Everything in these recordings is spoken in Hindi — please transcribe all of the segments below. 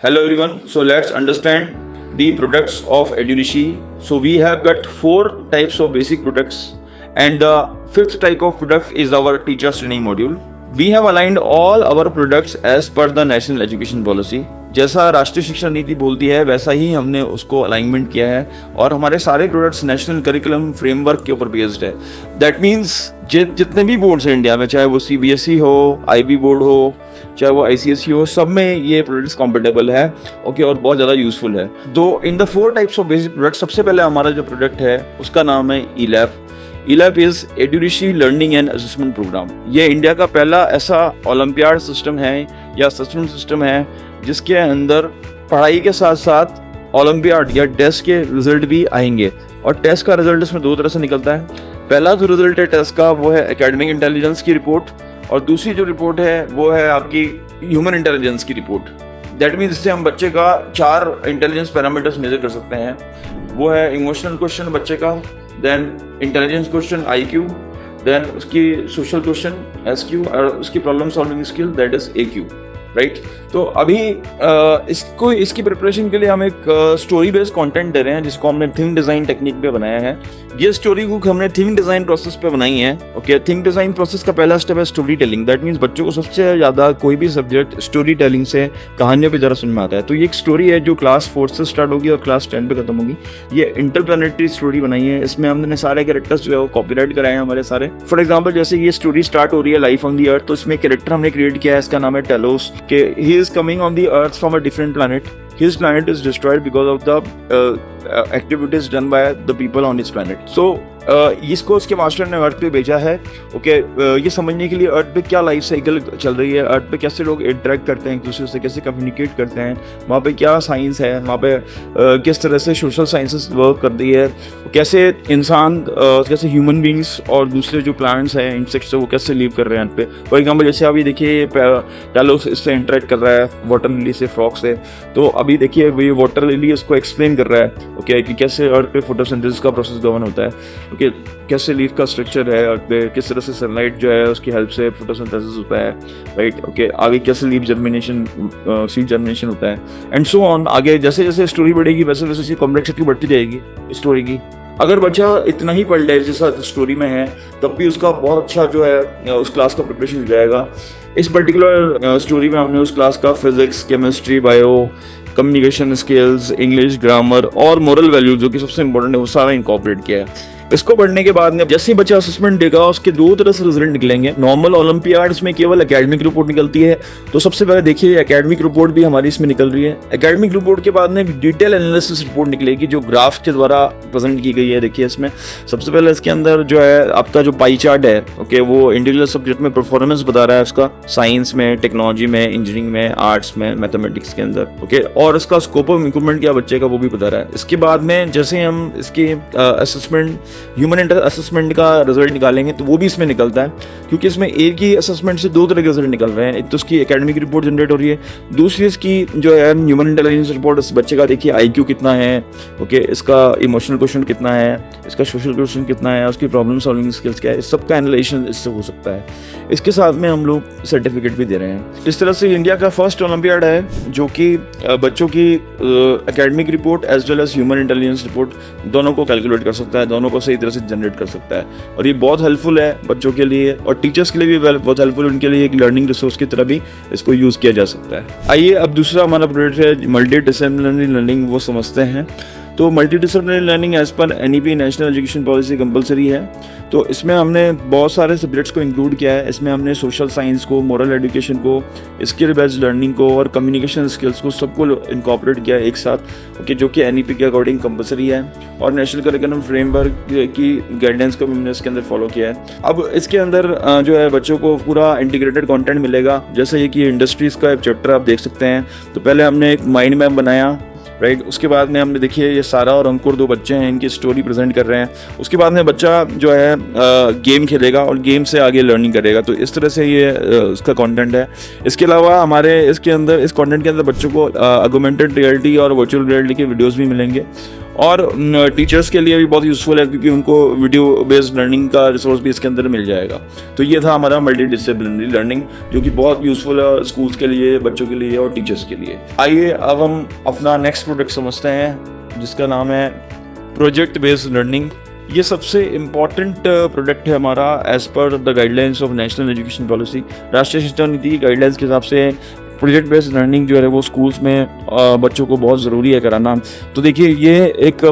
Hello everyone. So let's understand the products of Edurishi. So we have got 4 types of basic products, and the 5th type of product is our teachers training module. We have aligned all our products as per the National Education Policy. जैसा राष्ट्रीय शिक्षा नीति बोलती है वैसा ही हमने उसको अलाइनमेंट किया है और हमारे सारे प्रोडक्ट्स नेशनल करिकुलम फ्रेमवर्क के ऊपर बेस्ड है. दैट मीन्स जितने भी बोर्ड्स हैं इंडिया में, चाहे वो CBSE हो, IB बोर्ड हो, चाहे वो ICSE हो, सब में ये प्रोडक्ट्स कॉम्पेटेबल है. ओके, और बहुत ज़्यादा यूजफुल है. तो in the 4 types of basic product, सबसे पहले हमारा जो प्रोडक्ट है उसका नाम है ELAP. ELAP is Edurishi learning and assessment programme. ये इंडिया का पहला ऐसा ओलंपियाड सिस्टम है या असेसमेंट सिस्टम है जिसके अंदर पढ़ाई के साथ साथ ओलंपियाड या टेस्ट के रिजल्ट भी आएंगे. और टेस्ट का रिजल्ट इसमें 2 तरह से निकलता है. पहला जो रिजल्ट है टेस्ट का वो है एकेडमिक इंटेलिजेंस की रिपोर्ट, और दूसरी जो रिपोर्ट है वो है आपकी ह्यूमन इंटेलिजेंस की रिपोर्ट. दैट मीन्स इससे हम बच्चे का 4 इंटेलिजेंस पैरामीटर्स मेजर कर सकते हैं. वो है इमोशनल क्वेश्चन बच्चे का, then intelligence question IQ, then उसकी सोशल क्वेश्चन SQ, और उसकी problem solving skill that is AQ. Right. तो अभी इसकी प्रिपरेशन के लिए हम एक स्टोरी बेस्ड कंटेंट दे रहे हैं जिसको हमने थिंक डिज़ाइन टेक्निक पे बनाया है. ये स्टोरी बुक हमने थिंक डिज़ाइन प्रोसेस पे बनाई है. ओके, थिंक डिज़ाइन प्रोसेस का पहला स्टेप है स्टोरी टेलिंग. दैट मीन्स बच्चों को सबसे ज़्यादा कोई भी सब्जेक्ट स्टोरी टेलिंग से, कहानियों पे ज़रा समझ में आता है. तो ये एक स्टोरी है जो क्लास 4 से स्टार्ट होगी और क्लास 10 पे खत्म होगी. ये इंटरप्लानेटरी स्टोरी बनाई है. इसमें हमने सारे कैरेक्टर्स जो है वो कॉपीराइट कराए हैं हमारे सारे. फॉर एग्जाम्पल जैसे ये स्टोरी स्टार्ट हो रही है लाइफ ऑन द अर्थ, तो इसमें कैरेक्टर हमने क्रिएट किया है, इसका नाम है टेलोस. के he is coming on the earth from a different planet. His planet is destroyed because of the activities done by the people on his planet. So इसको उसके मास्टर ने अर्थ पे भेजा है. ओके, ये समझने के लिए अर्थ पे क्या लाइफ साइकिल चल रही है, अर्थ पे कैसे लोग इंटरेक्ट करते हैं एक दूसरे से, कैसे कम्युनिकेट करते हैं, वहाँ पे क्या साइंस है, वहाँ पे किस तरह से सोशल साइंसेस वर्क करती है, कैसे इंसान, कैसे ह्यूमन बींग्स और दूसरे जो प्लांट्स हैं, इंसेक्ट्स है, वो कैसे लिव कर रहे हैं अर्थ पे. फॉर एग्जाम्पल जैसे अभी देखिए टैलोस इससे इंटरेक्ट कर रहा है वाटर लिली से, फ्रॉक से. तो अभी देखिए ये वाटर लिली उसको एक्सप्लेन कर रहा है ओके कि कैसे अर्थ पे फोटोसिंथेसिस का प्रोसेस गवर्न होता है. ओके, कैसे लीफ का स्ट्रक्चर है अर्थ पे, किस तरह से सनलाइट जो है उसकी हेल्प से फोटोसिंथेसिस होता है. राइट. ओके, आगे कैसे लीफ जर्मिनेशन, सीड जर्मिनेशन होता है, एंड सो ऑन. आगे जैसे जैसे स्टोरी बढ़ेगी वैसे वैसे उसकी कॉम्प्लेक्सिटी बढ़ती जाएगी स्टोरी की. अगर बच्चा इतना ही पढ़ ले जैसा स्टोरी में है तब भी उसका बहुत अच्छा जो है उस क्लास का प्रिपरेशन हो जाएगा. इस पर्टिकुलर स्टोरी में हमने उस क्लास का physics, chemistry, bio, communication skills, English, grammar और मोरल वैल्यू जो कि सबसे इंपॉर्टेंट है वो सारा इंकॉर्पोरेट किया है. इसको पढ़ने के बाद में जैसे ही बच्चा असेसमेंट देगा उसके 2 तरह से रिजल्ट निकलेंगे. नॉर्मल ओलंपियाड्स में केवल एकेडमिक रिपोर्ट निकलती है. तो सबसे पहले देखिए एकेडमिक रिपोर्ट भी हमारी इसमें निकल रही है. एकेडमिक रिपोर्ट के बाद में डिटेल एनालिसिस रिपोर्ट निकलेगी जो ग्राफ के द्वारा प्रेजेंट की गई है. देखिए इसमें सबसे पहले इसके अंदर जो है आपका जो पाई चार्ट है, ओके, वो इंडिविजुअल सब्जेक्ट में परफॉर्मेंस बता रहा है उसका, साइंस में, टेक्नोलॉजी में, इंजीनियरिंग में, आर्ट्स में, मैथमेटिक्स के अंदर. ओके, और इसका स्कोप ऑफ इंप्रूवमेंट क्या बच्चे का वो भी बता रहा है. इसके बाद में जैसे हम इसकी असेसमेंट, ह्यूमन असेसमेंट का रिजल्ट निकालेंगे तो वो भी इसमें निकलता है, क्योंकि इसमें एक ही असेसमेंट से 2 तरह के रिजल्ट निकल रहे हैं. एक तो उसकी एकेडमिक रिपोर्ट जनरेट हो रही है, दूसरी इसकी जो है ह्यूमन इंटेलिजेंस रिपोर्ट. इस बच्चे का देखिए IQ कितना है, ओके, इसका इमोशनल क्वेश्चन कितना है, इसका सोशल क्वेश्चन कितना है, उसकी प्रॉब्लम सॉल्विंग स्किल्स क्या है, इस सब का एनालाइजेशन इससे हो सकता है. इसके साथ में हम लोग सर्टिफिकेट भी दे रहे हैं. इस तरह से इंडिया का फर्स्ट ओलंपियाड है जो कि बच्चों की academic report as well as human intelligence report दोनों को कैलकुलेट कर सकता है, दोनों को सही तरह से जनरेट कर सकता है. और ये बहुत हेल्पफुल है बच्चों के लिए और टीचर्स के लिए भी बहुत हेल्पफुल. उनके लिए एक लर्निंग रिसोर्स की तरह भी इसको यूज़ किया जा सकता है. आइए अब दूसरा हमारा प्रोडक्ट है मल्टी डिसिप्लिनरी लर्निंग, वो समझते हैं. तो multidisciplinary learning as per NEP national education policy compulsory है. तो इसमें हमने बहुत सारे सब्जेक्ट्स को इंक्लूड किया है. इसमें हमने सोशल साइंस को, मोरल एजुकेशन को, स्किल बेस्ड लर्निंग को और कम्युनिकेशन स्किल्स को सबको इनकॉर्पोरेट किया है एक साथ. ओके, जो कि NEP के अकॉर्डिंग कंपलसरी है और नेशनल करिकुलम फ्रेमवर्क की गाइडेंस को भी हमने इसके अंदर फॉलो किया है. अब इसके अंदर जो है बच्चों को पूरा इंटीग्रेटेड कंटेंट मिलेगा. जैसे ये कि इंडस्ट्रीज़ का एक चैप्टर आप देख सकते हैं. तो पहले हमने एक माइंड मैप बनाया. राइट. उसके बाद में हमने देखिए ये सारा और अंकुर 2 बच्चे हैं, इनकी स्टोरी प्रेजेंट कर रहे हैं. उसके बाद में बच्चा जो है गेम खेलेगा और गेम से आगे लर्निंग करेगा. तो इस तरह से ये उसका कंटेंट है. इसके अलावा हमारे इसके अंदर इस कंटेंट के अंदर बच्चों को ऑगमेंटेड रियलिटी और वर्चुअल रियलिटी के वीडियोस भी मिलेंगे. और टीचर्स के लिए भी बहुत यूज़फुल है क्योंकि उनको वीडियो बेस्ड लर्निंग का रिसोर्स भी इसके अंदर मिल जाएगा। तो ये था हमारा मल्टी डिसिप्लिनरी लर्निंग जो कि बहुत यूज़फुल है स्कूल्स के लिए, बच्चों के लिए और टीचर्स के लिए। आइए अब हम अपना नेक्स्ट प्रोडक्ट समझते हैं जिसका नाम है प्रोजेक्ट बेस्ड लर्निंग। ये सबसे इम्पॉर्टेंट प्रोडक्ट है हमारा as per the guidelines of national education policy. राष्ट्रीय शिक्षा नीति की गाइडलाइंस के हिसाब से प्रोजेक्ट बेस्ड लर्निंग जो है वो स्कूल्स में बच्चों को बहुत ज़रूरी है कराना। तो देखिए ये एक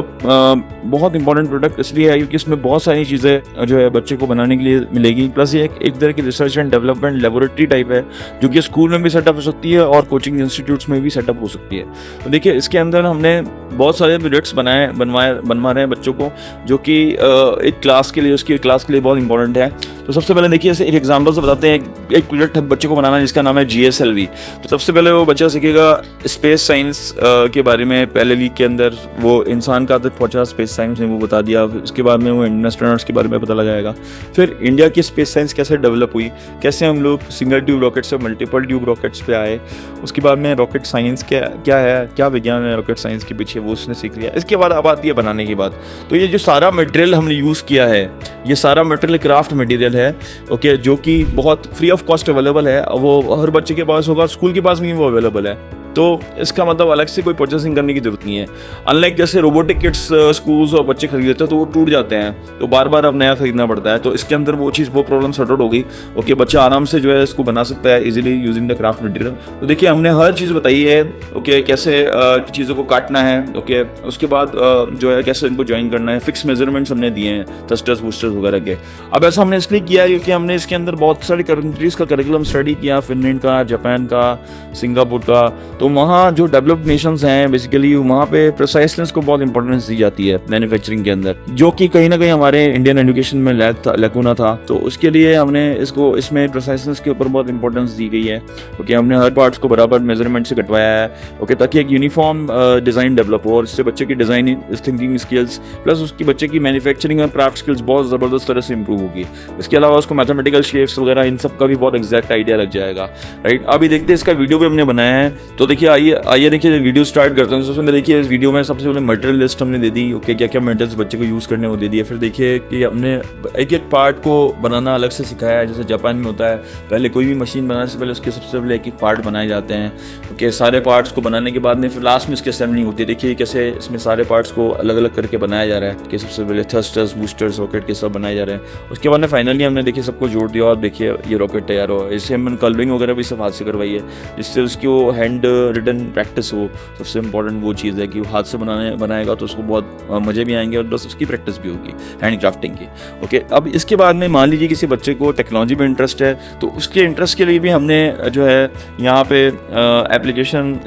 बहुत इंपॉर्टेंट प्रोडक्ट इसलिए है क्योंकि इसमें बहुत सारी चीज़ें जो है बच्चे को बनाने के लिए मिलेगी, प्लस ये एक तरह की research and development laboratory type है जो कि स्कूल में भी सेटअप हो सकती है और कोचिंग इंस्टीट्यूट्स में भी सेटअप हो सकती है। तो देखिए इसके अंदर हमने बहुत सारे प्रोजेक्ट्स बनवा रहे हैं बच्चों को जो कि एक क्लास के लिए, उसकी क्लास के लिए बहुत इंपॉर्टेंट है। तो सबसे पहले देखिए एक एग्जाम्पल से बताते हैं। एक प्रोजेक्ट है बच्चे को बनाना जिसका नाम है GSLV। तो सबसे पहले वो बच्चा सीखेगा स्पेस साइंस के बारे में। पहले वीक के अंदर वो इंसान कहाँ तक पहुँचा स्पेस साइंस ने वो बता दिया। उसके बाद में वो इंडियन एस्ट्रोनॉट्स के बारे में पता लगाएगा। फिर इंडिया की स्पेस साइंस कैसे डेवलप हुई, कैसे हम लोग सिंगल ट्यूब रॉकेट से मल्टीपल ट्यूब रॉकेट्स पे आए। उसके बाद में रॉकेट साइंस क्या है, क्या विज्ञान है रॉकेट साइंस के पीछे, वो उसने सीख लिया। इसके बाद अब आती है बनाने की बात। तो ये जो सारा मटेरियल हमने यूज़ किया है, ये सारा मटेरियल क्राफ्ट मटेरियल है, ओके, जो कि बहुत फ्री ऑफ कॉस्ट अवेलेबल है। वो हर बच्चे के पास होगा, स्कूल के पास भी वो अवेलेबल है। तो इसका मतलब अलग से कोई परचेसिंग करने की जरूरत नहीं है। अनलाइक जैसे रोबोटिक किट्स स्कूल्स और बच्चे खरीदते हैं तो वो टूट जाते हैं, तो बार बार अब नया खरीदना पड़ता है। तो इसके अंदर वो प्रॉब्लम सॉर्ट आउट होगी। ओके, बच्चा आराम से जो है इसको बना सकता है easily using the craft material. तो देखिए हमने हर चीज़ बताई है, ओके, कैसे चीज़ों को काटना है, ओके, उसके बाद जो है कैसे इनको ज्वाइन करना है। फिक्स मेजरमेंट्स हमने दिए हैं थ्रस्टर्स बूस्टर्स वगैरह के। अब ऐसा हमने इसलिए किया है क्योंकि हमने इसके अंदर बहुत सारी कंट्रीज का करिकुलम स्टडी किया, फिनलैंड का, जापान का, सिंगापुर का। तो वहाँ जो डेवलप्ड नेशंस हैं बेसिकली वहाँ पे प्रिसाइसनेस को बहुत इंपॉर्टेंस दी जाती है मैन्युफैक्चरिंग के अंदर, जो कि कहीं ना कहीं हमारे इंडियन एजुकेशन में लैकुना था। तो उसके लिए हमने इसमें प्रिसाइसनेस के ऊपर बहुत इंपॉर्टेंस दी गई है। ओके, हमने हर पार्ट्स को बराबर मेजरमेंट से कटवाया है, ओके, ताकि एक यूनिफॉर्म डिज़ाइन डेवलप हो और इससे बच्चे की डिज़ाइनिंग थिंकिंग स्किल्स प्लस उसकी बच्चे की मैन्युफैक्चरिंग और क्राफ्ट स्किल्स बहुत ज़बरदस्त तरह से इंप्रूव होगी। इसके अलावा उसको मैथमेटिकल शेप्स वगैरह इन सब का भी बहुत एग्जैक्ट आइडिया लग जाएगा। राइट, अभी देखते हैं इसका वीडियो भी हमने बनाया है। तो देखिए आइए देखिए वीडियो स्टार्ट करते हैं। सबसे पहले देखिए इस वीडियो में सबसे पहले मटेरियल लिस्ट हमने दे दी, ओके, क्या क्या मटेरियल्स बच्चे को यूज़ करने वो दे दिए। फिर देखिए कि हमने एक एक पार्ट को बनाना अलग से सिखाया है। जैसे जापान में होता है, पहले कोई भी मशीन बनाने से पहले उसके सबसे पहले एक एक पार्ट बनाए जाते हैं, ओके, सारे पार्ट्स को बनाने के बाद में फिर लास्ट में इसकी असेंबलिंग होती है। देखिए कैसे इसमें सारे पार्ट्स को अलग अलग करके बनाया जा रहा है कि सबसे पहले थ्रस्टर्स बूस्टर्स रॉकेट के सब बनाए जा रहे हैं। उसके बाद में फाइनली हमने देखिए सबको जोड़ दिया और देखिए ये रॉकेट तैयार हो। इससे हमने कलरिंग वगैरह भी सब हाथ से करवाई है जिससे उसकी वो हैंड रिटन प्रैक्टिस हो। सबसे इंपॉर्टेंट वो चीज़ है कि वो हाथ से बनाएगा तो उसको बहुत मज़े भी आएंगे और बस उसकी प्रैक्टिस भी होगी हैंड क्राफ्टिंग की। ओके, अब इसके बाद में मान लीजिए किसी बच्चे को टेक्नोलॉजी में इंटरेस्ट है तो उसके इंटरेस्ट के लिए भी हमने जो है यहाँ पे एप्लीकेशन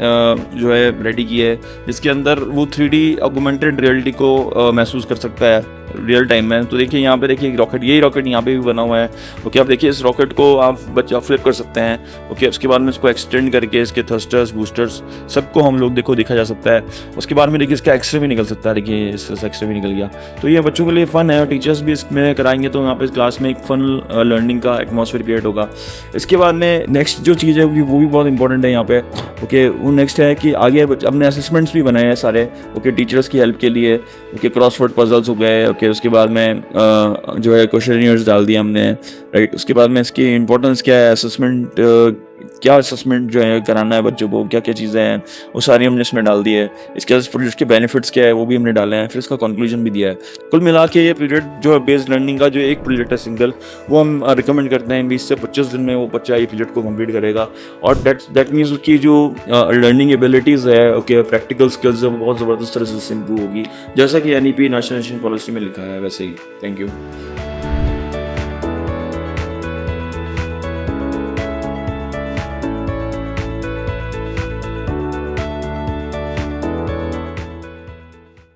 जो है रेडी की है जिसके अंदर वो 3D ऑगमेंटेड रियलिटी को महसूस कर सकता है रियल टाइम में। तो देखिए यहाँ पे देखिए रॉकेट, यही रॉकेट यहाँ पे भी बना हुआ है। ओके, आप देखिए इस रॉकेट को आप बच्चा फ्लिप कर सकते हैं। ओके, उसके बाद में इसको एक्सटेंड करके इसके थ्रस्टर्स बूस्टर्स सबको हम लोग देखा जा सकता है। उसके बाद में देखिए इसका एक्सरे भी निकल सकता है। देखिए इससे एक्सरे भी निकल गया। तो ये बच्चों के लिए फ़न है और टीचर्स भी इसमें कराएंगे तो यहाँ पे इस क्लास में एक फ़न लर्निंग का एटमॉस्फेयर क्रिएट होगा। इसके बाद में नेक्स्ट जो चीज़ है वो भी बहुत इंपॉर्टेंट है यहाँ पे। ओके, वो नेक्स्ट है कि आगे हमने असेसमेंट्स भी बनाए हैं सारे, ओके, टीचर्स की हेल्प के लिए। ओके, क्रॉसवर्ड पजल्स हो गए। ओके, उसके बाद में जो है क्वेश्चनियर्स डाल दिए हमने। राइट, उसके बाद में इसकी इंपॉर्टेंस क्या है, असेसमेंट क्या असेसमेंट जो है कराना है बच्चों को, क्या क्या चीज़ें हैं वो सारी हमने इसमें डाल दी है। इसके बाद प्रोजेक्ट के बेनिफिट्स क्या है वो भी हमने डाले हैं। फिर इसका कंक्लूजन भी दिया है। कुल मिला के ये प्रोजेक्ट जो है बेस्ड लर्निंग का जो एक प्रोजेक्ट है सिंगल, वो हम रिकमेंड करते हैं 20 से 25 दिन में वो बच्चा ये प्रोजेक्ट को कंप्लीट करेगा। और दैट मीन्स उसकी जो लर्निंग एबिलिटीज़ है, ओके, प्रैक्टिकल स्किल्स है, वो बहुत ज़बरदस्त तरह से इंप्रूव होगी जैसा कि NEP नेशनल एजुकेशन पॉलिसी में लिखा है वैसे ही। Thank you.